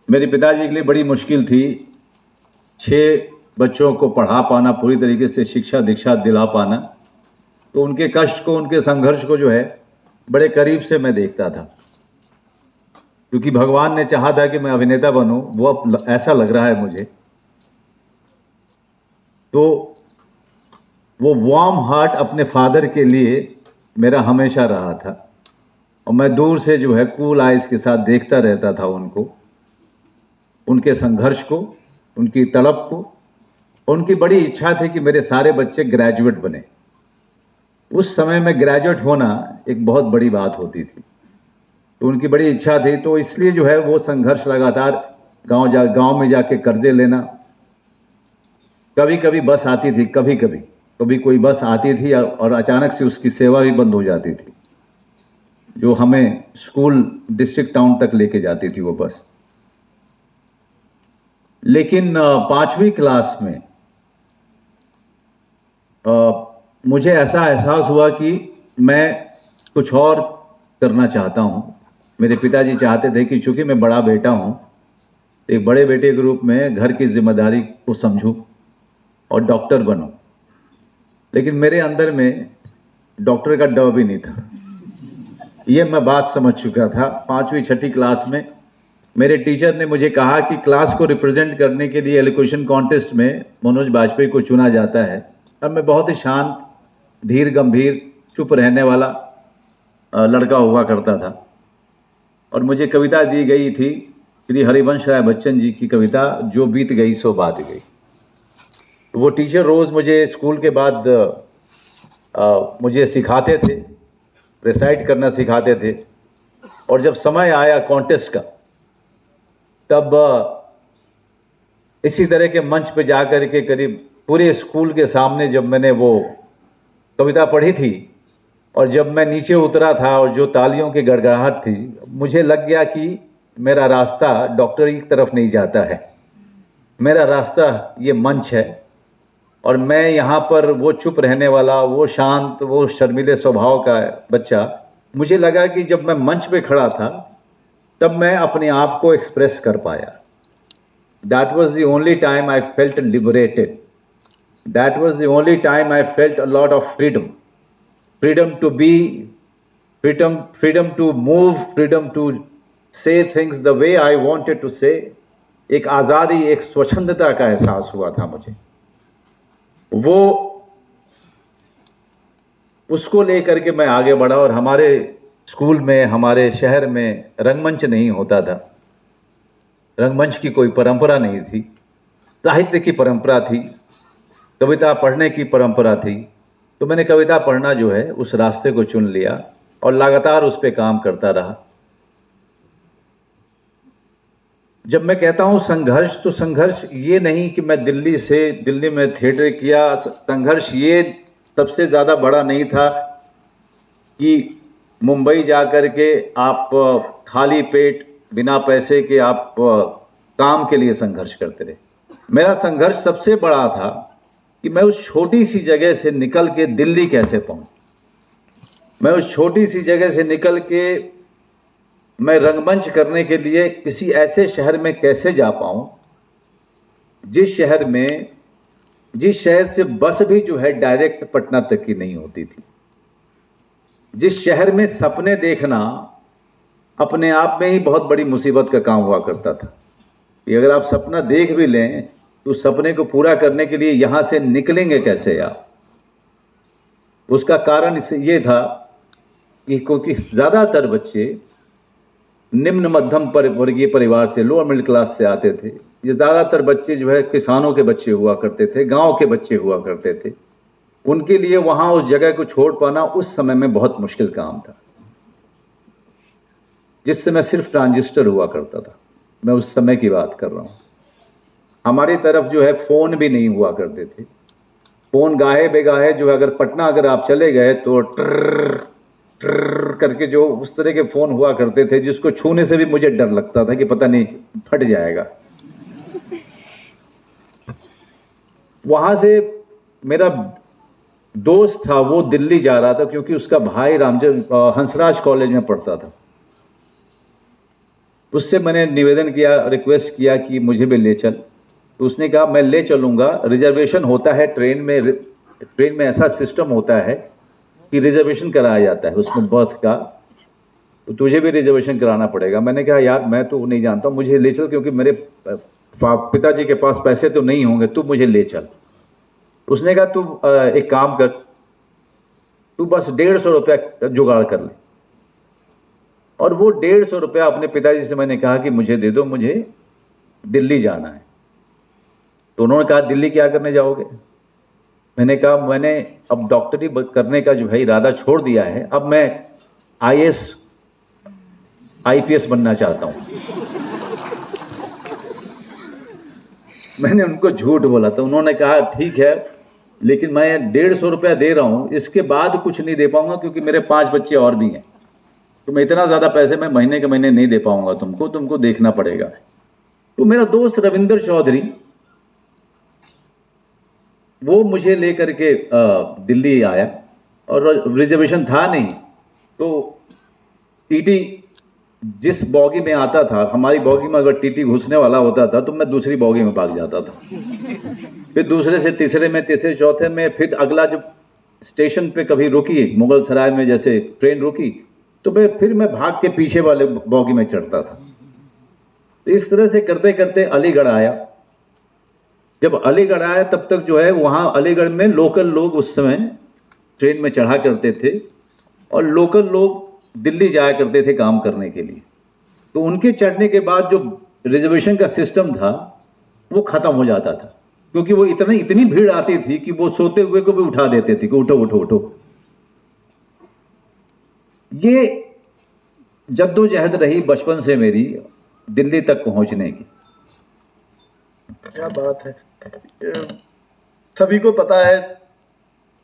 मेरे पिताजी के लिए बड़ी मुश्किल थी 6 बच्चों को पढ़ा पाना, पूरी तरीके से शिक्षा दीक्षा दिला पाना। तो उनके कष्ट को, उनके संघर्ष को जो है बड़े करीब से मैं देखता था, क्योंकि भगवान ने चाहा था कि मैं अभिनेता बनूं, वो अब ऐसा लग रहा है मुझे। तो वो वार्म हार्ट अपने फादर के लिए मेरा हमेशा रहा था, और मैं दूर से जो है कूल आइज के साथ देखता रहता था उनको, उनके संघर्ष को, उनकी तड़प को। उनकी बड़ी इच्छा थी कि मेरे सारे बच्चे ग्रेजुएट बने। उस समय में ग्रेजुएट होना एक बहुत बड़ी बात होती थी, तो उनकी बड़ी इच्छा थी। तो इसलिए जो है वो संघर्ष लगातार, गांव में जाके कर्जे लेना। कभी कभी बस आती थी, कभी कोई बस आती थी और अचानक से उसकी सेवा भी बंद हो जाती थी, जो हमें स्कूल डिस्ट्रिक्ट टाउन तक लेके जाती थी वो बस। लेकिन 5वीं क्लास में मुझे ऐसा एहसास हुआ कि मैं कुछ और करना चाहता हूं। मेरे पिताजी चाहते थे कि चूंकि मैं बड़ा बेटा हूं, एक बड़े बेटे के रूप में घर की जिम्मेदारी को समझूं और डॉक्टर बनूं। लेकिन मेरे अंदर में डॉक्टर का डर भी नहीं था, ये मैं बात समझ चुका था। 5वीं 6ठी क्लास में मेरे टीचर ने मुझे कहा कि क्लास को रिप्रेजेंट करने के लिए एलोक्यूशन कॉन्टेस्ट में मनोज बाजपेयी को चुना जाता है। और मैं बहुत ही शांत, धीर गंभीर, चुप रहने वाला लड़का हुआ करता था, और मुझे कविता दी गई थी श्री हरिवंश राय बच्चन जी की कविता, जो बीत गई सो बात गई। तो वो टीचर रोज़ मुझे स्कूल के बाद मुझे सिखाते थे, रिसाइट करना सिखाते थे। और जब समय आया कॉन्टेस्ट का, तब इसी तरह के मंच पे जाकर के करीब पूरे स्कूल के सामने जब मैंने वो कविता पढ़ी थी, और जब मैं नीचे उतरा था और जो तालियों की गड़गड़ाहट थी, मुझे लग गया कि मेरा रास्ता डॉक्टरी की तरफ नहीं जाता है, मेरा रास्ता ये मंच है। और मैं यहाँ पर वो चुप रहने वाला, वो शांत, वो शर्मीले स्वभाव का बच्चा, मुझे लगा कि जब मैं मंच पे खड़ा था तब मैं अपने आप को एक्सप्रेस कर पाया। That was the only time I felt liberated. That was the only time I felt a lot of freedom. Freedom to be, freedom to move, freedom to say things the way I wanted to say. एक आज़ादी, एक स्वच्छंदता का एहसास हुआ था मुझे। वो उसको लेकर के मैं आगे बढ़ा। और हमारे स्कूल में, हमारे शहर में रंगमंच नहीं होता था, रंगमंच की कोई परंपरा नहीं थी, साहित्य की परंपरा थी, कविता पढ़ने की परंपरा थी। तो मैंने कविता पढ़ना जो है उस रास्ते को चुन लिया और लगातार उस पर काम करता रहा। जब मैं कहता हूं संघर्ष, तो संघर्ष ये नहीं कि मैं दिल्ली में थिएटर किया। संघर्ष ये सबसे ज़्यादा बड़ा नहीं था कि मुंबई जाकर के आप खाली पेट, बिना पैसे के आप काम के लिए संघर्ष करते रहे। मेरा संघर्ष सबसे बड़ा था कि मैं उस छोटी सी जगह से निकल के दिल्ली कैसे पहुंचूं। मैं उस छोटी सी जगह से निकल के मैं रंगमंच करने के लिए किसी ऐसे शहर में कैसे जा पाऊं, जिस शहर से बस भी जो है डायरेक्ट पटना तक की नहीं होती थी, जिस शहर में सपने देखना अपने आप में ही बहुत बड़ी मुसीबत का काम हुआ करता था। कि अगर आप सपना देख भी लें तो सपने को पूरा करने के लिए यहाँ से निकलेंगे कैसे आप। उसका कारण ये था कि क्योंकि ज़्यादातर बच्चे निम्न मध्यम वर्गीय परिवार से, लोअर मिडिल क्लास से आते थे। ये ज़्यादातर बच्चे जो है किसानों के बच्चे हुआ करते थे, गांव के बच्चे हुआ करते थे। उनके लिए वहाँ उस जगह को छोड़ पाना उस समय में बहुत मुश्किल काम था। जिस समय सिर्फ ट्रांजिस्टर हुआ करता था, मैं उस समय की बात कर रहा हूँ। हमारी तरफ जो है फ़ोन भी नहीं हुआ करते थे। फ़ोन गाहे बेगाहे जो है, अगर पटना अगर आप चले गए तो ट्रर ट्रर करके जो उस तरह के फ़ोन हुआ करते थे, जिसको छूने से भी मुझे डर लगता था कि पता नहीं फट जाएगा। वहाँ से मेरा दोस्त था, वो दिल्ली जा रहा था क्योंकि उसका भाई हंसराज कॉलेज में पढ़ता था। उससे मैंने निवेदन किया, रिक्वेस्ट किया कि मुझे भी ले चल। तो उसने कहा मैं ले चलूँगा, रिजर्वेशन होता है ट्रेन में ऐसा सिस्टम होता है कि रिजर्वेशन कराया जाता है उसमें बर्थ का, तो तुझे भी रिजर्वेशन कराना पड़ेगा। मैंने कहा यार मैं तो नहीं जानता, मुझे ले चल, क्योंकि मेरे पिताजी के पास पैसे तो नहीं होंगे, तू मुझे ले चल। उसने कहा तू एक काम कर, तू बस 150 रुपया जुगाड़ कर ले। और वो 150 रुपया अपने पिताजी से मैंने कहा कि मुझे दे दो, मुझे दिल्ली जाना है। तो उन्होंने कहा दिल्ली क्या करने जाओगे? मैंने कहा मैंने अब डॉक्टरी करने का जो है इरादा छोड़ दिया है, अब मैं IAS IPS बनना चाहता हूं। मैंने उनको झूठ बोला। तो उन्होंने कहा ठीक है, लेकिन मैं 150 रुपया दे रहा हूं, इसके बाद कुछ नहीं दे पाऊंगा, क्योंकि मेरे 5 बच्चे और भी हैं, तो मैं इतना ज़्यादा पैसे मैं महीने के महीने नहीं दे पाऊंगा, तुमको देखना पड़ेगा। तो मेरा दोस्त रविंद्र चौधरी वो मुझे लेकर के दिल्ली आया, और रिजर्वेशन था नहीं, तो टीटी जिस बॉगी में आता था, हमारी बॉगी में अगर टीटी घुसने वाला होता था तो मैं दूसरी बॉगी में भाग जाता था। फिर दूसरे से तीसरे में, तीसरे चौथे में, फिर अगला जब स्टेशन पे कभी रुकी, मुगल सराय में जैसे ट्रेन रुकी, तो फिर मैं भाग के पीछे वाले बॉगी में चढ़ता था। तो इस तरह से करते करते अलीगढ़ आया। जब अलीगढ़ आया तब तक जो है वहाँ अलीगढ़ में लोकल लोग उस समय ट्रेन में चढ़ा करते थे, और लोकल लोग दिल्ली जाया करते थे काम करने के लिए। तो उनके चढ़ने के बाद जो रिजर्वेशन का सिस्टम था वो ख़त्म हो जाता था, क्योंकि वो इतनी भीड़ आती थी कि वो सोते हुए को भी उठा देते थे कि उठो उठो उठो। ये जद्दोजहद रही बचपन से मेरी दिल्ली तक पहुंचने की। क्या बात है। सभी को पता है